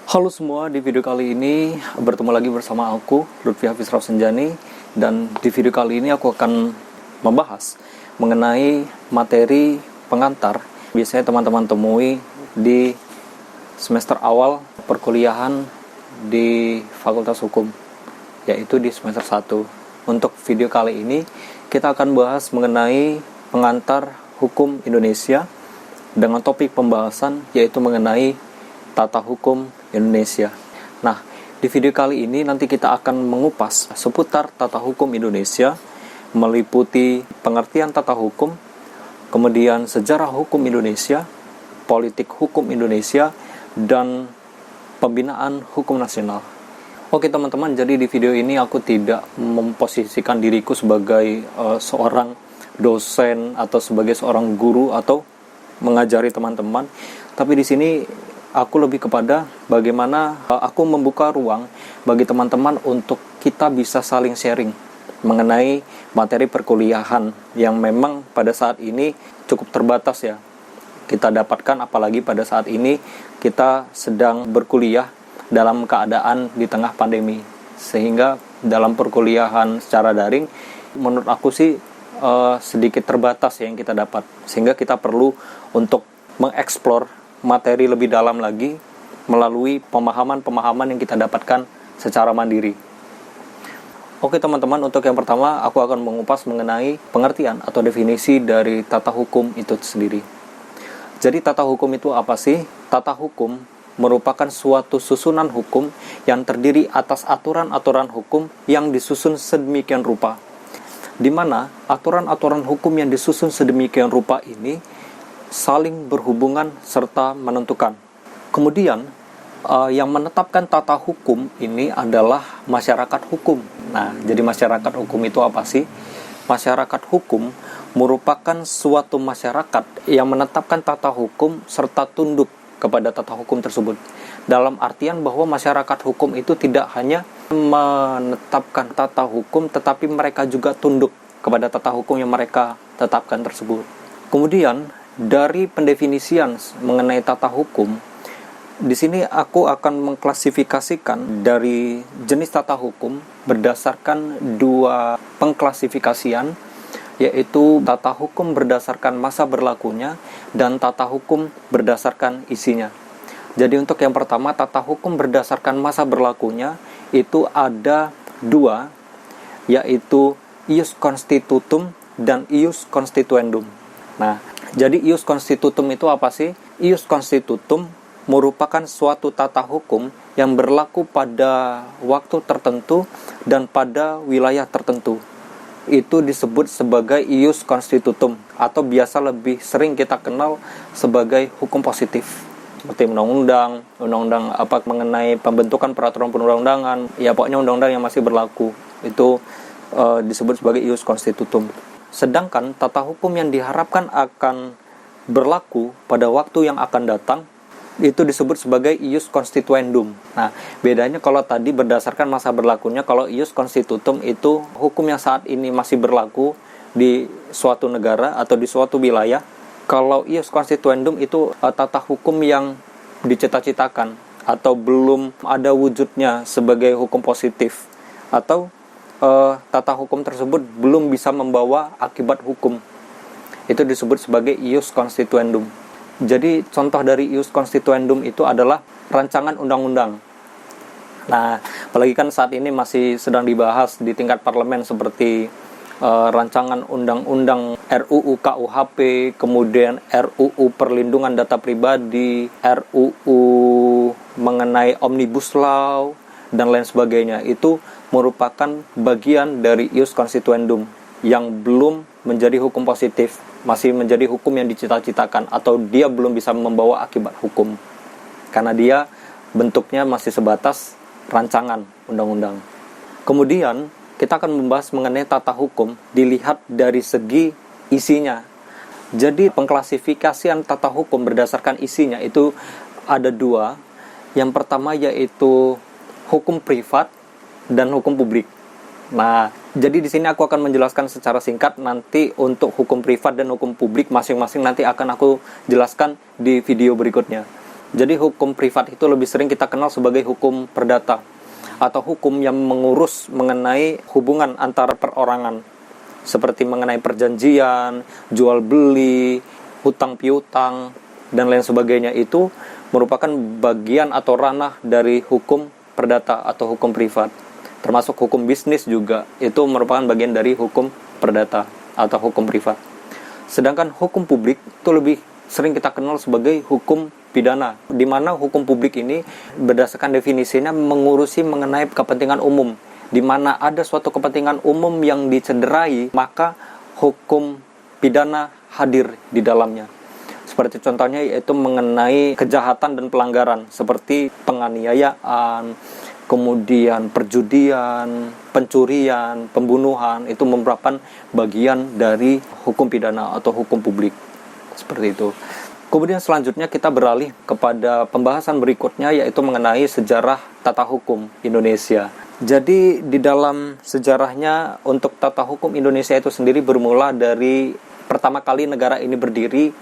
Halo semua, di video kali ini bertemu lagi bersama aku, Lutfi Hafiz Rausenjani. Dan di video kali ini aku akan membahas mengenai materi pengantar biasanya teman-teman temui di semester awal perkuliahan di Fakultas Hukum, yaitu di semester 1. Untuk video kali ini kita akan bahas mengenai pengantar hukum Indonesia dengan topik pembahasan yaitu mengenai tata hukum Indonesia. Nah, di video kali ini nanti kita akan mengupas seputar tata hukum Indonesia, meliputi pengertian tata hukum, kemudian sejarah hukum Indonesia, politik hukum Indonesia, dan pembinaan hukum nasional. Oke teman-teman, jadi di video ini aku tidak memposisikan diriku sebagai seorang dosen atau sebagai seorang guru atau mengajari teman-teman, tapi di sini aku lebih kepada bagaimana aku membuka ruang bagi teman-teman untuk kita bisa saling sharing mengenai materi perkuliahan yang memang pada saat ini cukup terbatas ya kita dapatkan, apalagi pada saat ini kita sedang berkuliah dalam keadaan di tengah pandemi, sehingga dalam perkuliahan secara daring menurut aku sih sedikit terbatas ya yang kita dapat, sehingga kita perlu untuk mengeksplor materi lebih dalam lagi melalui pemahaman-pemahaman yang kita dapatkan secara mandiri. Oke teman-teman, untuk yang pertama aku akan mengupas mengenai pengertian atau definisi dari tata hukum itu sendiri. Jadi tata hukum itu apa sih? Tata hukum merupakan suatu susunan hukum yang terdiri atas aturan-aturan hukum yang disusun sedemikian rupa, di mana aturan-aturan hukum yang disusun sedemikian rupa ini saling berhubungan serta menentukan. Kemudian yang menetapkan tata hukum ini adalah masyarakat hukum. Nah, jadi masyarakat hukum itu apa sih? Masyarakat hukum merupakan suatu masyarakat yang menetapkan tata hukum serta tunduk kepada tata hukum tersebut. Dalam artian bahwa masyarakat hukum itu tidak hanya menetapkan tata hukum, tetapi mereka juga tunduk kepada tata hukum yang mereka tetapkan tersebut. Kemudian dari pendefinisian mengenai tata hukum, di sini aku akan mengklasifikasikan dari jenis tata hukum berdasarkan dua pengklasifikasian, yaitu tata hukum berdasarkan masa berlakunya dan tata hukum berdasarkan isinya. Jadi untuk yang pertama, tata hukum berdasarkan masa berlakunya itu ada dua, yaitu ius constitutum dan ius constituendum. Nah, jadi ius constitutum itu apa sih? Ius constitutum merupakan suatu tata hukum yang berlaku pada waktu tertentu dan pada wilayah tertentu. Itu disebut sebagai ius constitutum, atau biasa lebih sering kita kenal sebagai hukum positif. Seperti undang-undang apa mengenai pembentukan peraturan perundang-undangan, ya pokoknya undang-undang yang masih berlaku. Itu disebut sebagai ius constitutum. Sedangkan tata hukum yang diharapkan akan berlaku pada waktu yang akan datang itu disebut sebagai ius constituendum. Nah, bedanya kalau tadi berdasarkan masa berlakunya, kalau ius constitutum itu hukum yang saat ini masih berlaku di suatu negara atau di suatu wilayah. Kalau ius constituendum itu tata hukum yang dicita-citakan atau belum ada wujudnya sebagai hukum positif, atau tata hukum tersebut belum bisa membawa akibat hukum. Itu disebut sebagai ius constituendum. Jadi contoh dari ius constituendum itu adalah rancangan undang-undang. Nah, apalagi kan saat ini masih sedang dibahas di tingkat parlemen, seperti rancangan undang-undang RUU KUHP, kemudian RUU perlindungan data pribadi, RUU mengenai Omnibus Law, dan lain sebagainya. Itu merupakan bagian dari ius constituendum yang belum menjadi hukum positif, masih menjadi hukum yang dicita-citakan, atau dia belum bisa membawa akibat hukum karena dia bentuknya masih sebatas rancangan undang-undang. Kemudian kita akan membahas mengenai tata hukum dilihat dari segi isinya. Jadi pengklasifikasian tata hukum berdasarkan isinya itu ada dua. Yang pertama yaitu hukum privat dan hukum publik. Nah, jadi di sini aku akan menjelaskan secara singkat. Nanti untuk hukum privat dan hukum publik masing-masing nanti akan aku jelaskan di video berikutnya. Jadi hukum privat itu lebih sering kita kenal sebagai hukum perdata atau hukum yang mengurus mengenai hubungan antara perorangan, seperti mengenai perjanjian, jual beli, hutang piutang, dan lain sebagainya. Itu merupakan bagian atau ranah dari hukum perdata atau hukum privat. Termasuk hukum bisnis juga, itu merupakan bagian dari hukum perdata atau hukum privat. Sedangkan hukum publik itu lebih sering kita kenal sebagai hukum pidana, di mana hukum publik ini berdasarkan definisinya mengurusi mengenai kepentingan umum. Di mana ada suatu kepentingan umum yang dicederai, maka hukum pidana hadir di dalamnya. Seperti contohnya yaitu mengenai kejahatan dan pelanggaran seperti penganiayaan, kemudian perjudian, pencurian, pembunuhan, itu merupakan bagian dari hukum pidana atau hukum publik. Seperti itu. Kemudian selanjutnya kita beralih kepada pembahasan berikutnya, yaitu mengenai sejarah tata hukum Indonesia. Jadi di dalam sejarahnya untuk tata hukum Indonesia itu sendiri bermula dari pertama kali negara ini berdiri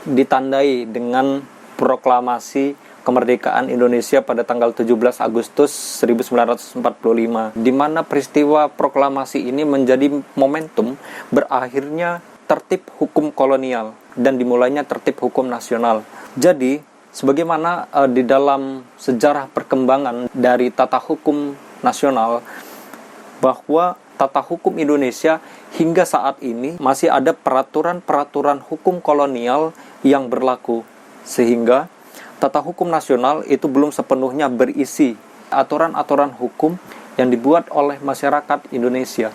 ditandai dengan proklamasi kemerdekaan Indonesia pada tanggal 17 Agustus 1945, di mana peristiwa proklamasi ini menjadi momentum berakhirnya tertib hukum kolonial dan dimulainya tertib hukum nasional. Jadi, sebagaimana di dalam sejarah perkembangan dari tata hukum nasional, bahwa tata hukum Indonesia hingga saat ini masih ada peraturan-peraturan hukum kolonial yang berlaku, sehingga tata hukum nasional itu belum sepenuhnya berisi aturan-aturan hukum yang dibuat oleh masyarakat Indonesia.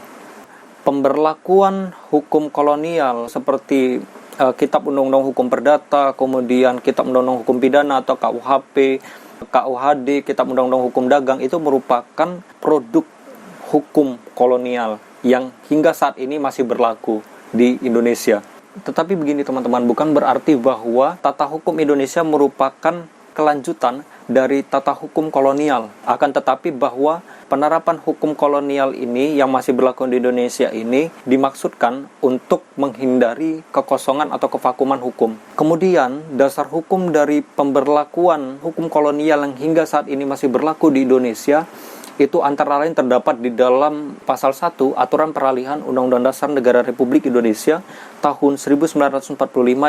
Pemberlakuan hukum kolonial seperti Kitab Undang-Undang Hukum Perdata, kemudian Kitab Undang-Undang Hukum Pidana atau KUHP, KUHD, Kitab Undang-Undang Hukum Dagang, itu merupakan produk hukum kolonial yang hingga saat ini masih berlaku di Indonesia. Tetapi begini teman-teman, bukan berarti bahwa tata hukum Indonesia merupakan kelanjutan dari tata hukum kolonial. Akan tetapi bahwa penerapan hukum kolonial ini yang masih berlaku di Indonesia ini dimaksudkan untuk menghindari kekosongan atau kevakuman hukum. Kemudian dasar hukum dari pemberlakuan hukum kolonial yang hingga saat ini masih berlaku di Indonesia itu antara lain terdapat di dalam pasal 1 Aturan Peralihan Undang-Undang Dasar Negara Republik Indonesia tahun 1945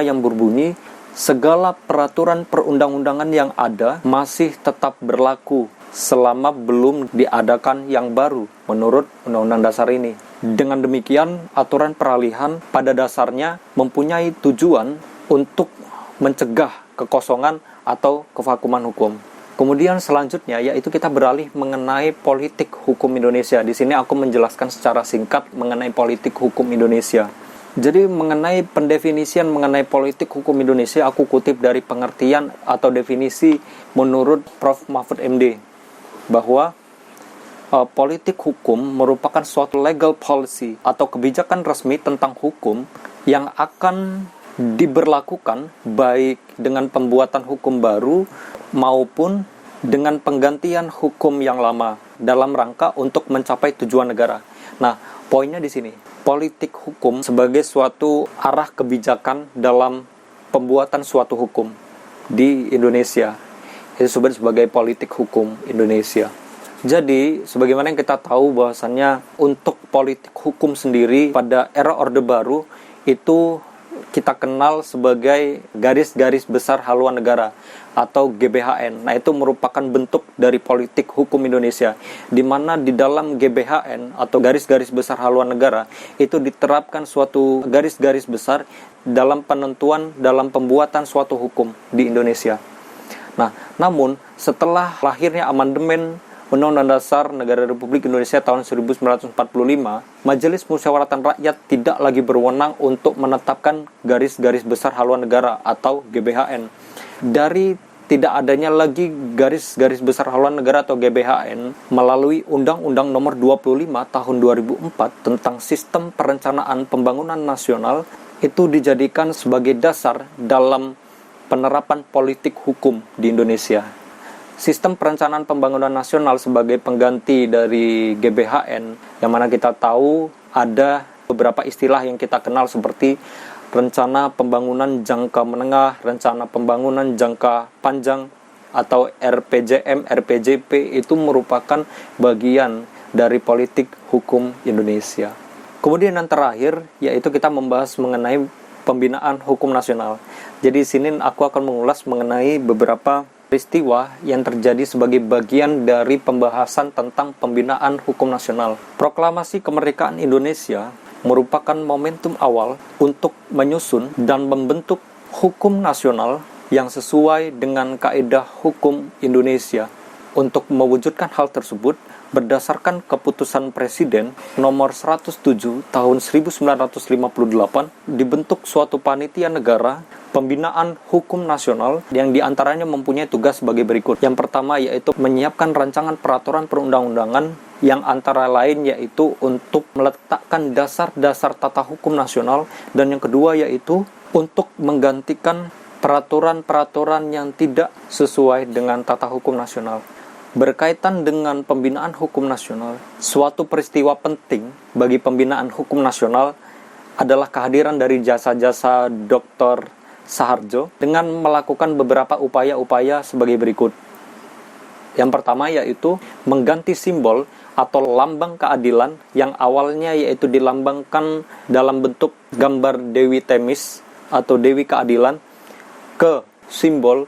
yang berbunyi, segala peraturan perundang-undangan yang ada masih tetap berlaku selama belum diadakan yang baru menurut Undang-Undang Dasar ini. Dengan demikian, aturan peralihan pada dasarnya mempunyai tujuan untuk mencegah kekosongan atau kevakuman hukum. Kemudian selanjutnya yaitu kita beralih mengenai politik hukum Indonesia. Di sini aku menjelaskan secara singkat mengenai politik hukum Indonesia. Jadi mengenai pendefinisian mengenai politik hukum Indonesia, aku kutip dari pengertian atau definisi menurut Prof. Mahfud MD, bahwa politik hukum merupakan suatu legal policy atau kebijakan resmi tentang hukum yang akan diberlakukan baik dengan pembuatan hukum baru maupun dengan penggantian hukum yang lama dalam rangka untuk mencapai tujuan negara. Nah, poinnya di sini, politik hukum sebagai suatu arah kebijakan dalam pembuatan suatu hukum di Indonesia. Itu disebut sebagai politik hukum Indonesia. Jadi, sebagaimana yang kita tahu bahwasannya untuk politik hukum sendiri pada era Orde Baru itu kita kenal sebagai garis-garis besar haluan negara atau GBHN. Nah, itu merupakan bentuk dari politik hukum Indonesia, di mana di dalam GBHN atau garis-garis besar haluan negara itu diterapkan suatu garis-garis besar dalam penentuan, dalam pembuatan suatu hukum di Indonesia. Nah, namun setelah lahirnya amandemen Undang-Undang Dasar Negara Republik Indonesia tahun 1945, Majelis Musyawaratan Rakyat tidak lagi berwenang untuk menetapkan garis-garis besar haluan negara atau GBHN. Dari tidak adanya lagi garis-garis besar haluan negara atau GBHN melalui Undang-Undang Nomor 25 Tahun 2004 tentang Sistem Perencanaan Pembangunan Nasional, itu dijadikan sebagai dasar dalam penerapan politik hukum di Indonesia. Sistem Perencanaan Pembangunan Nasional sebagai pengganti dari GBHN, yang mana kita tahu ada beberapa istilah yang kita kenal seperti rencana pembangunan jangka menengah, rencana pembangunan jangka panjang, atau RPJM, RPJP itu merupakan bagian dari politik hukum Indonesia. Kemudian yang terakhir yaitu kita membahas mengenai pembinaan hukum nasional. Jadi di sini aku akan mengulas mengenai beberapa peristiwa yang terjadi sebagai bagian dari pembahasan tentang pembinaan hukum nasional. Proklamasi kemerdekaan Indonesia merupakan momentum awal untuk menyusun dan membentuk hukum nasional yang sesuai dengan kaedah hukum Indonesia. Untuk mewujudkan hal tersebut, berdasarkan keputusan Presiden nomor 107 tahun 1958, dibentuk suatu panitia negara pembinaan hukum nasional yang diantaranya mempunyai tugas sebagai berikut. Yang pertama yaitu menyiapkan rancangan peraturan perundang-undangan yang antara lain yaitu untuk meletakkan dasar-dasar tata hukum nasional, dan yang kedua yaitu untuk menggantikan peraturan-peraturan yang tidak sesuai dengan tata hukum nasional. Berkaitan dengan pembinaan hukum nasional, suatu peristiwa penting bagi pembinaan hukum nasional adalah kehadiran dari jasa-jasa Dr. Saharjo dengan melakukan beberapa upaya-upaya sebagai berikut. Yang pertama yaitu mengganti simbol atau lambang keadilan yang awalnya yaitu dilambangkan dalam bentuk gambar Dewi Themis atau Dewi Keadilan ke simbol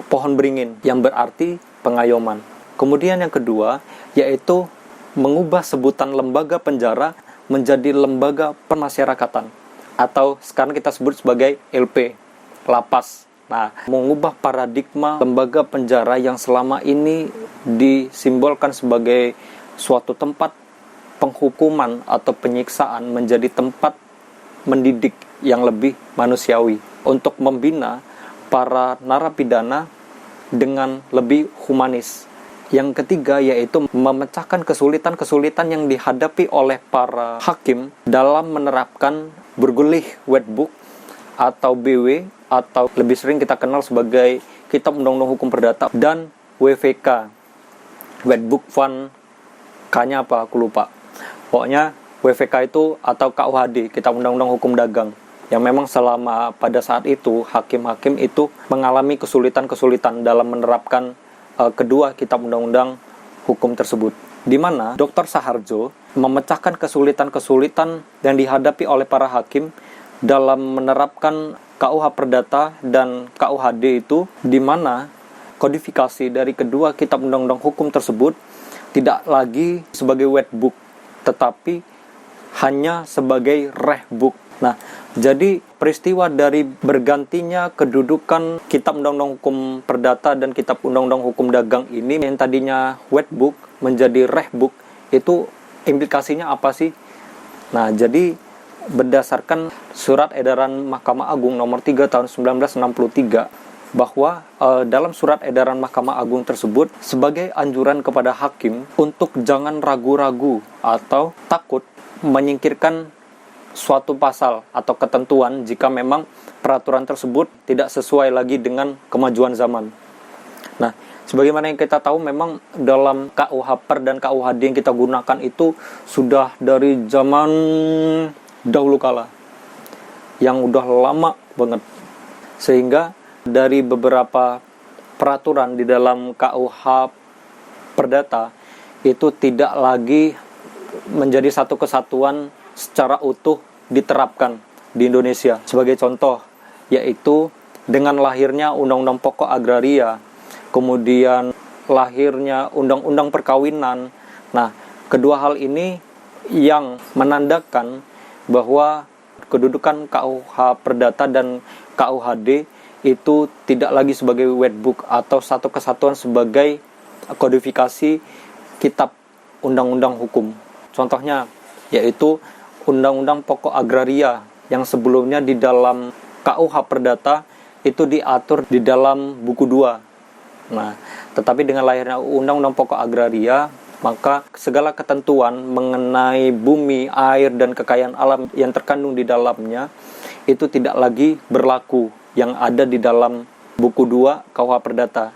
pohon beringin yang berarti pengayoman. Kemudian yang kedua yaitu mengubah sebutan lembaga penjara menjadi lembaga pemasyarakatan atau sekarang kita sebut sebagai LP, lapas. Nah, mengubah paradigma lembaga penjara yang selama ini disimbolkan sebagai suatu tempat penghukuman atau penyiksaan menjadi tempat mendidik yang lebih manusiawi untuk membina para narapidana dengan lebih humanis. Yang ketiga yaitu memecahkan kesulitan-kesulitan yang dihadapi oleh para hakim dalam menerapkan bergulih Wetbook atau BW atau lebih sering kita kenal sebagai Kitab Undang-Undang Hukum Perdata dan WVK, Wetbook Van K-nya apa aku lupa. Pokoknya WVK itu atau KUHD, Kitab Undang-Undang Hukum Dagang, yang memang selama pada saat itu hakim-hakim itu mengalami kesulitan-kesulitan dalam menerapkan kedua kitab undang-undang hukum tersebut, di mana Dr. Saharjo memecahkan kesulitan-kesulitan yang dihadapi oleh para hakim dalam menerapkan KUH Perdata dan KUHD itu, di mana kodifikasi dari kedua kitab undang-undang hukum tersebut tidak lagi sebagai Wetbook, tetapi hanya sebagai Rehbook. Nah, jadi peristiwa dari bergantinya kedudukan Kitab Undang-Undang Hukum Perdata dan Kitab Undang-Undang Hukum Dagang ini yang tadinya Wetbook menjadi Rehbook, itu implikasinya apa sih? Nah, jadi berdasarkan Surat Edaran Mahkamah Agung nomor 3 tahun 1963, bahwa dalam Surat Edaran Mahkamah Agung tersebut sebagai anjuran kepada hakim untuk jangan ragu-ragu atau takut menyingkirkan suatu pasal atau ketentuan jika memang peraturan tersebut tidak sesuai lagi dengan kemajuan zaman. Nah, sebagaimana yang kita tahu memang dalam KUH Per dan KUHD yang kita gunakan itu sudah dari zaman dahulu kala, yang udah lama banget. Sehingga dari beberapa peraturan di dalam KUH Perdata itu tidak lagi menjadi satu kesatuan secara utuh diterapkan di Indonesia. Sebagai contoh, yaitu dengan lahirnya Undang-Undang Pokok Agraria, kemudian lahirnya Undang-Undang Perkawinan. Nah, kedua hal ini yang menandakan bahwa kedudukan KUH Perdata dan KUHD itu tidak lagi sebagai Wetbook atau satu kesatuan sebagai kodifikasi kitab undang-undang hukum. Contohnya yaitu Undang-Undang Pokok Agraria yang sebelumnya di dalam KUH Perdata itu diatur di dalam buku 2. Nah, tetapi dengan lahirnya Undang-Undang Pokok Agraria, maka segala ketentuan mengenai bumi, air, dan kekayaan alam yang terkandung di dalamnya itu tidak lagi berlaku yang ada di dalam buku 2 KUH Perdata.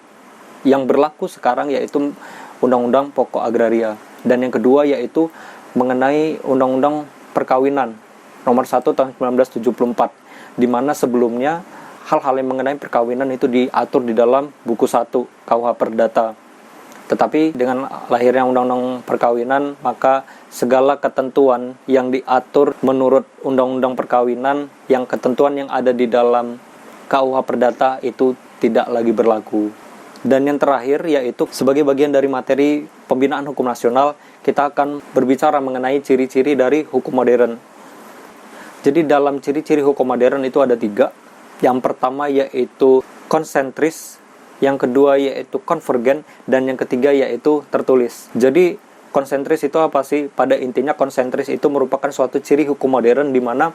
Yang berlaku sekarang yaitu Undang-Undang Pokok Agraria. Dan yang kedua yaitu mengenai Undang-Undang Perkawinan nomor 1 tahun 1974, di mana sebelumnya hal-hal yang mengenai perkawinan itu diatur di dalam buku 1 KUH Perdata. Tetapi dengan lahirnya undang-undang perkawinan, maka segala ketentuan yang diatur menurut undang-undang perkawinan, yang ketentuan yang ada di dalam KUH Perdata itu tidak lagi berlaku. Dan yang terakhir yaitu sebagai bagian dari materi pembinaan hukum nasional, kita akan berbicara mengenai ciri-ciri dari hukum modern. Jadi dalam ciri-ciri hukum modern itu ada 3. Yang pertama yaitu konsentris, yang kedua yaitu konvergen, dan yang ketiga yaitu tertulis. Jadi konsentris itu apa sih? Pada intinya konsentris itu merupakan suatu ciri hukum modern di mana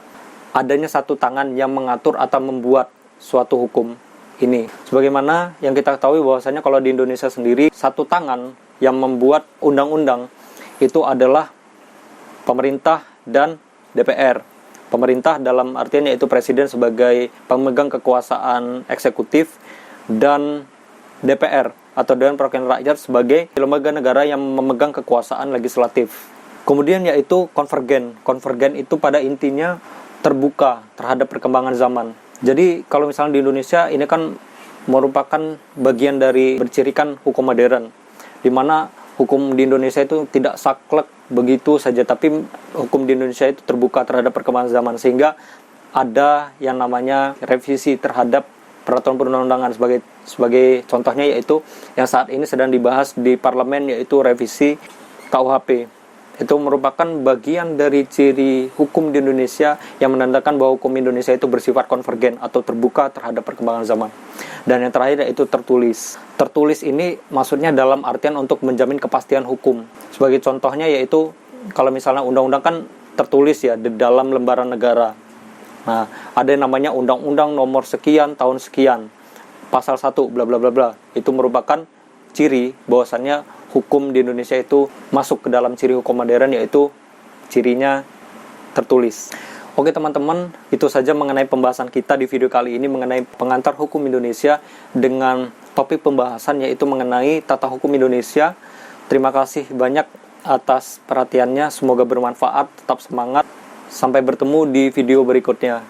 adanya satu tangan yang mengatur atau membuat suatu hukum ini. Sebagaimana yang kita ketahui bahwasanya kalau di Indonesia sendiri, satu tangan yang membuat undang-undang itu adalah pemerintah dan DPR. Pemerintah dalam artian yaitu presiden sebagai pemegang kekuasaan eksekutif, dan DPR atau Dewan Perwakilan Rakyat sebagai lembaga negara yang memegang kekuasaan legislatif. Kemudian yaitu konvergen. Konvergen itu pada intinya terbuka terhadap perkembangan zaman. Jadi kalau misalnya di Indonesia ini kan merupakan bagian dari bercirikan hukum modern, di mana hukum di Indonesia itu tidak saklek begitu saja, tapi hukum di Indonesia itu terbuka terhadap perkembangan zaman, sehingga ada yang namanya revisi terhadap peraturan perundang-undangan. Sebagai contohnya yaitu yang saat ini sedang dibahas di parlemen, yaitu revisi KUHP. Itu merupakan bagian dari ciri hukum di Indonesia yang menandakan bahwa hukum Indonesia itu bersifat konvergen atau terbuka terhadap perkembangan zaman. Dan yang terakhir yaitu tertulis. Tertulis ini maksudnya dalam artian untuk menjamin kepastian hukum. Sebagai contohnya yaitu kalau misalnya undang-undang kan tertulis ya di dalam lembaran negara. Nah, ada yang namanya undang-undang nomor sekian tahun sekian, pasal 1 bla bla bla bla. Itu merupakan ciri bahwasannya hukum di Indonesia itu masuk ke dalam ciri hukum modern, yaitu cirinya tertulis. Oke teman-teman, itu saja mengenai pembahasan kita di video kali ini mengenai pengantar hukum Indonesia dengan topik pembahasan yaitu mengenai tata hukum Indonesia. Terima kasih banyak atas perhatiannya, semoga bermanfaat, tetap semangat. Sampai bertemu di video berikutnya.